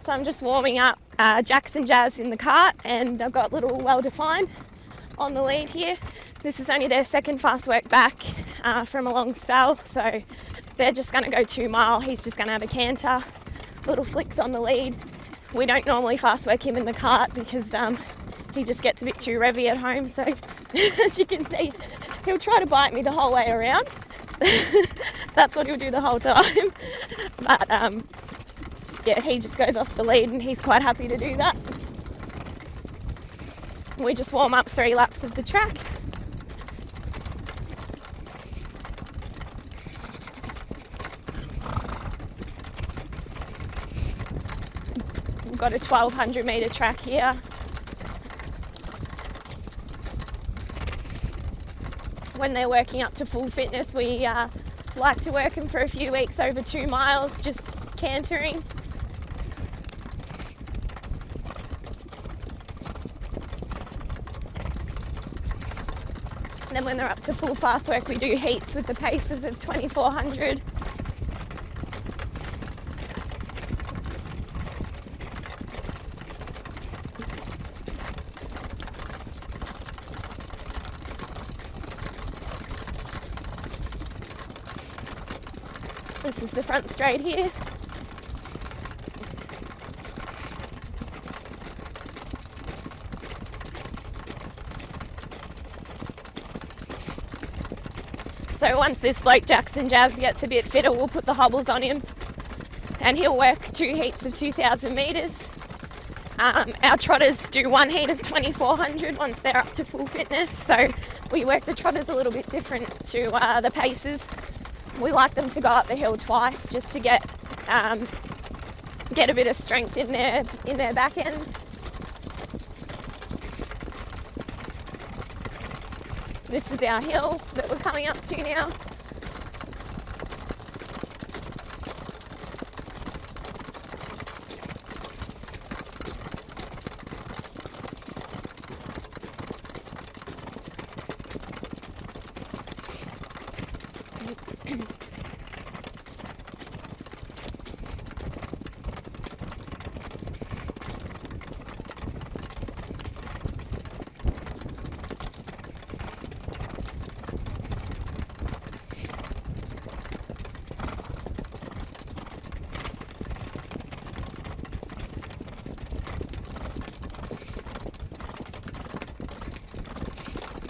So I'm just warming up Jax and Jazz in the cart, and I've got little well-defined on the lead here. This is only their second fast work back from a long spell, so they're just going to go 2 mile. He's just going to have a canter. Little Flick's on the lead. We don't normally fast work him in the cart because he just gets a bit too revvy at home, so as you can see, he'll try to bite me the whole way around. That's what he'll do the whole time. But yeah, he just goes off the lead and he's quite happy to do that. We just warm up 3 laps of the track. We've got a 1200 metre track here. When they're working up to full fitness, we like to work them for a few weeks over 2 miles, just cantering. And then when they're up to full fast work, we do heats with the paces of 2400. This is the front straight here. So once this bloke Jackson Jazz gets a bit fitter, we'll put the hobbles on him and he'll work 2 heats of 2,000 metres. Our trotters do 1 heat of 2,400 once they're up to full fitness, so we work the trotters a little bit different to the paces. We like them to go up the hill twice just to get a bit of strength in their back end. This is our hill that we're coming up to now.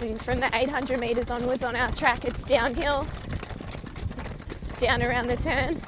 And from the 800 metres onwards on our track, it's downhill, down around the turn.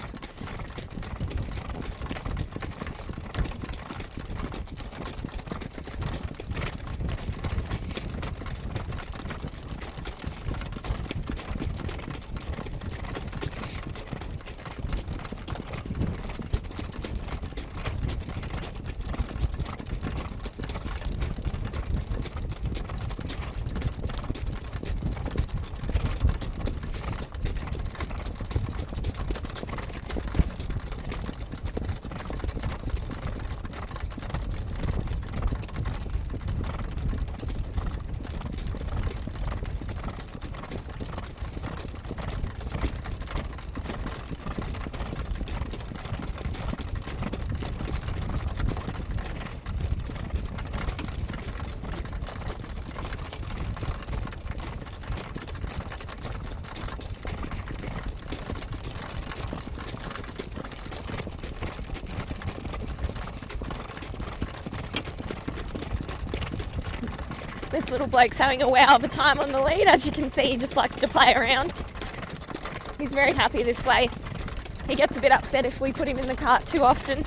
This little bloke's having a wow of a time on the lead. As you can see, he just likes to play around. He's very happy this way. He gets a bit upset if we put him in the cart too often.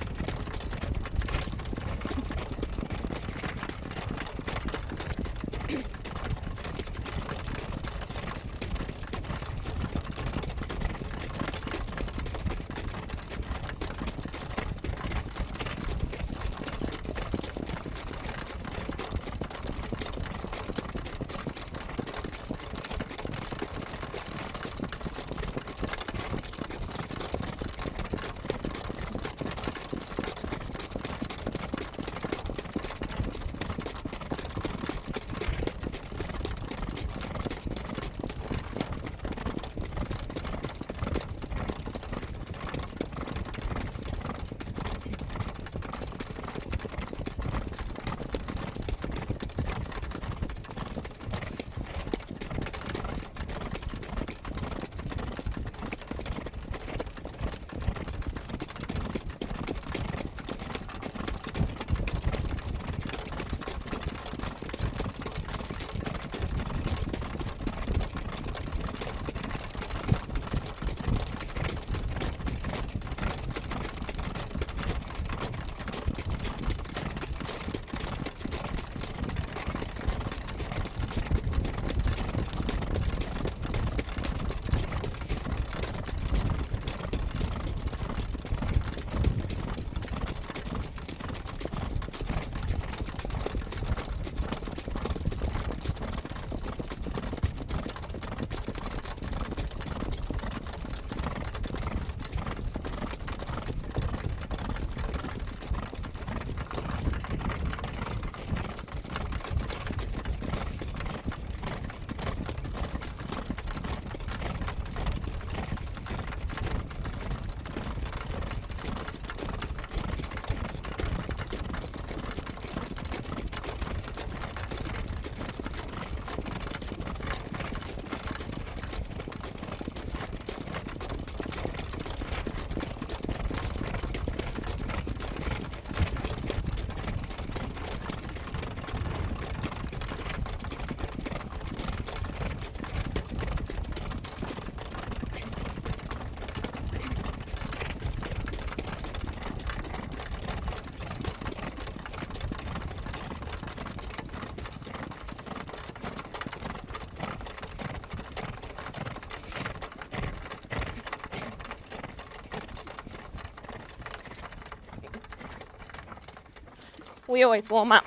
we always warm up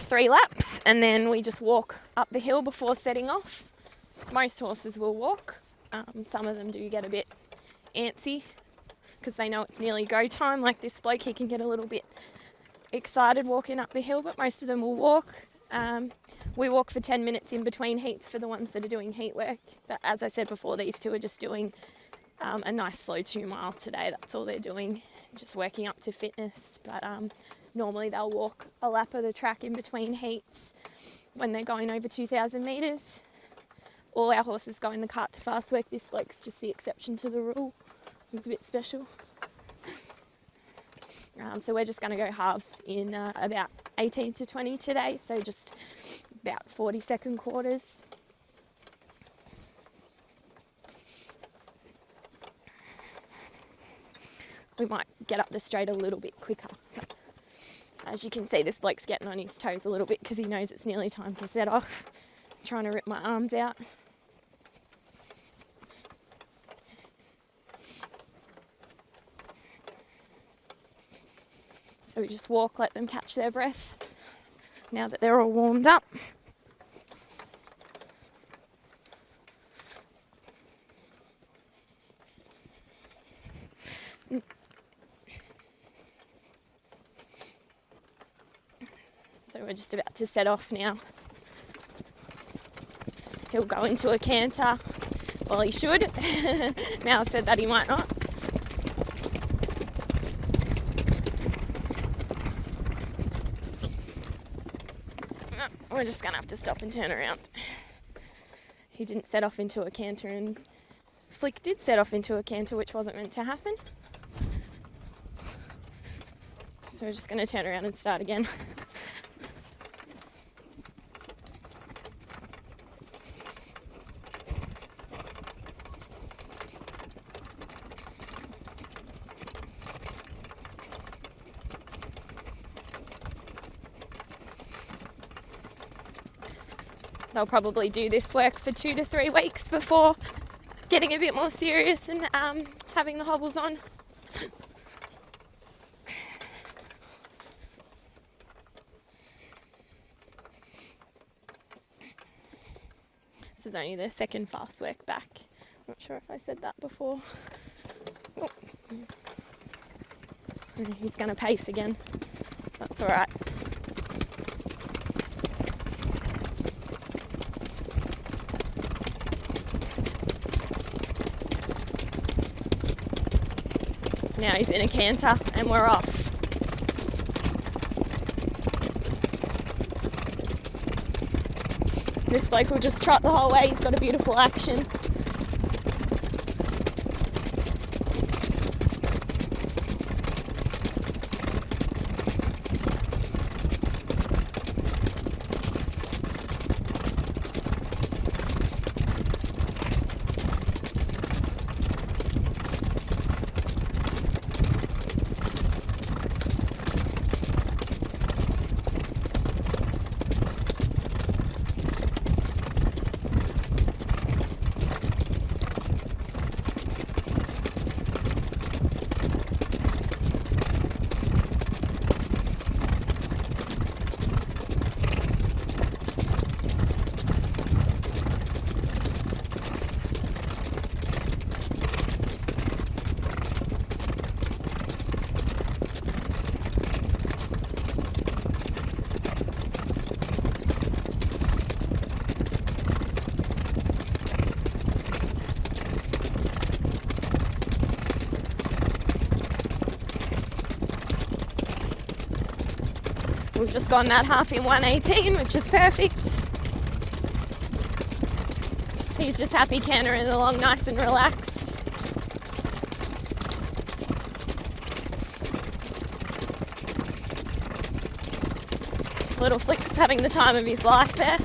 3 laps, and then we just walk up the hill before setting off. Most horses will walk. Some of them do get a bit antsy because they know it's nearly go time. Like this bloke, he can get a little bit excited walking up the hill, but most of them will walk. We walk for 10 minutes in between heats for the ones that are doing heat work. But as I said before, these two are just doing a nice slow 2 mile today. That's all they're doing, just working up to fitness. But normally they'll walk a lap of the track in between heats when they're going over 2,000 metres. All our horses go in the cart to fast work. This bloke's just the exception to the rule. It's a bit special. So we're just going to go halves in about 18 to 20 today, so just about 40-second quarters. We might get up the straight a little bit quicker. But as you can see, this bloke's getting on his toes a little bit because he knows it's nearly time to set off. I'm trying to rip my arms out. So we just walk, let them catch their breath now that they're all warmed up. So we're just about to set off now. He'll go into a canter. Well, he should. Now I've said that, he might not. We're just going to have to stop and turn around. He didn't set off into a canter, and Flick did set off into a canter, which wasn't meant to happen. So we're just going to turn around and start again. They'll probably do this work for 2 to 3 weeks before getting a bit more serious and having the hobbles on. This is only their second fast work back. Not sure if I said that before. Oh. He's going to pace again. That's all right. Now he's in a canter and we're off. This bloke will just trot the whole way. He's got a beautiful action. We've just gone that half in 1:18, which is perfect. He's just happy cantering along nice and relaxed. Little Flick's having the time of his life there.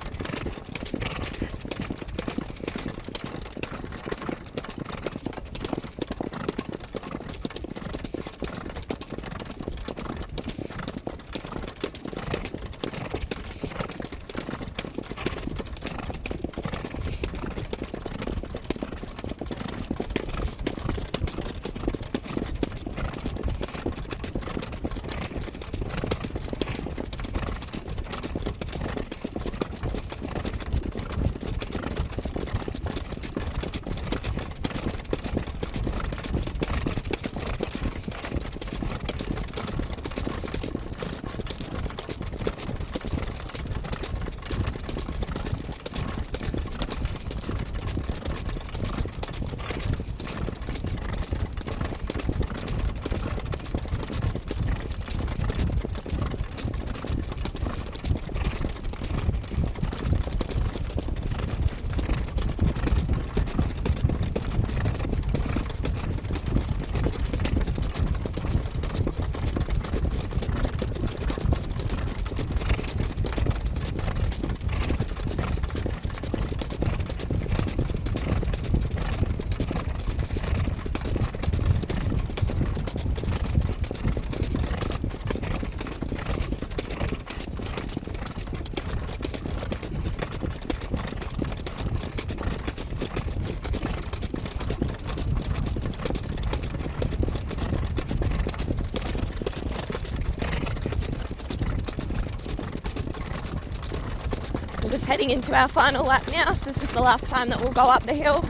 We're just heading into our final lap now, so this is the last time that we'll go up the hill.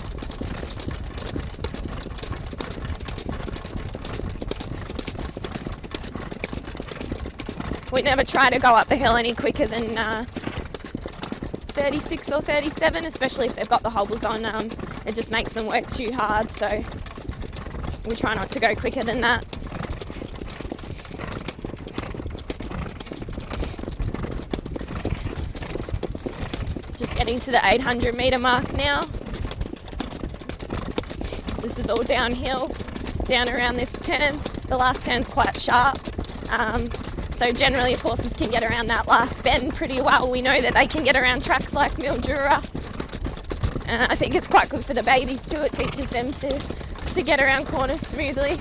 We never try to go up the hill any quicker than 36 or 37, especially if they've got the hobbles on. It just makes them work too hard, so we try not to go quicker than that. Just getting to the 800 metre mark now. This is all downhill, down around this turn. The last turn's quite sharp. So generally if horses can get around that last bend pretty well, we know that they can get around tracks like Mildura. I think it's quite good for the babies too. It teaches them to get around corners smoothly.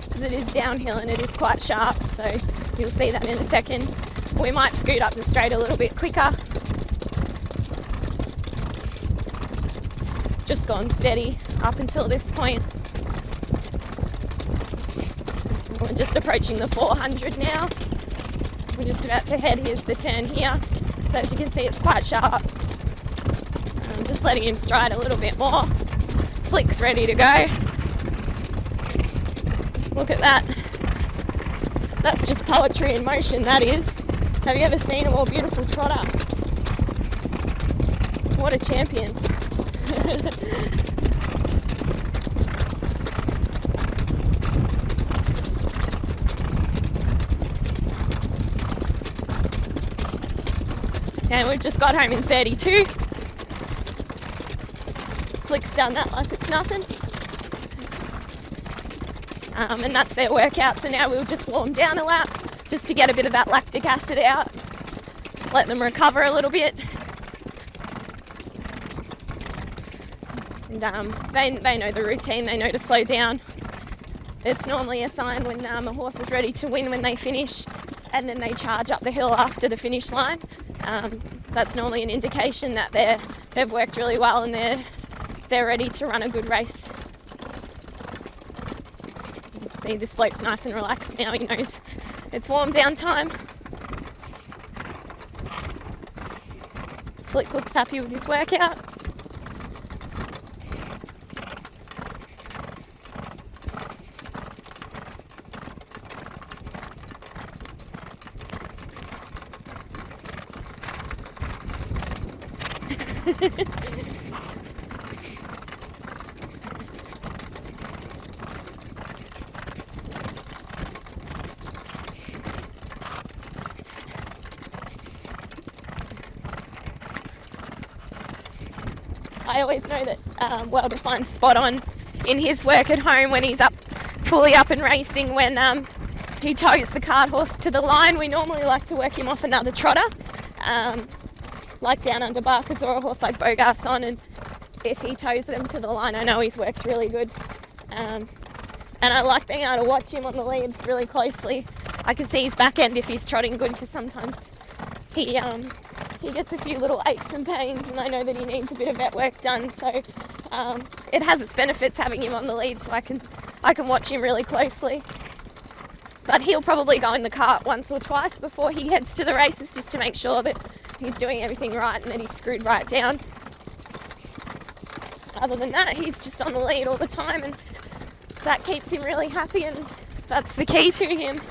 Because it is downhill and it is quite sharp, so you'll see that in a second. We might scoot up the straight a little bit quicker. Just gone steady up until this point. We're just approaching the 400 now. We're just about to head. Here's the turn here. So as you can see, it's quite sharp. I'm just letting him stride a little bit more. Flick's ready to go. Look at that. That's just poetry in motion, that is. Have you ever seen a more beautiful trotter? What a champion. And we've just got home in 32. Flick's done that like it's nothing. And that's their workout, so now we'll just warm down a lap just to get a bit of that lactic acid out. Let them recover a little bit. And they know the routine, they know to slow down. It's normally a sign when a horse is ready to win when they finish, and then they charge up the hill after the finish line. That's normally an indication that they've worked really well and they're ready to run a good race. See, this bloke's nice and relaxed now. He knows it's warm down time. Flick looks happy with his workout. I always know that well-defined spot on in his work at home when he's fully up and racing, when he tows the cart horse to the line. We normally like to work him off another trotter, like down under Barkers or a horse like Bogarson, and if he tows them to the line, I know he's worked really good. And I like being able to watch him on the lead really closely. I can see his back end if he's trotting good, because sometimes he gets a few little aches and pains, and I know that he needs a bit of vet work done. So it has its benefits having him on the lead, so I can watch him really closely. But he'll probably go in the cart once or twice before he heads to the races, just to make sure that he's doing everything right and that he's screwed right down. Other than that, he's just on the lead all the time, and that keeps him really happy, and that's the key to him.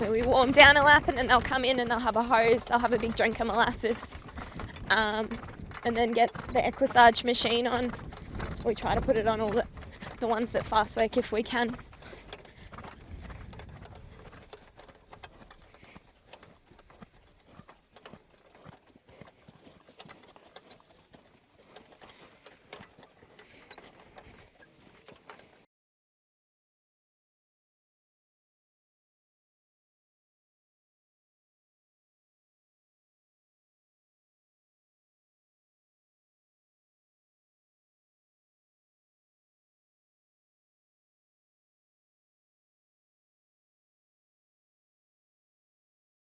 So we warm down a lap and then they'll come in and they'll have a hose, they'll have a big drink of molasses, and then get the Equisage machine on. We try to put it on all the ones that fast work if we can.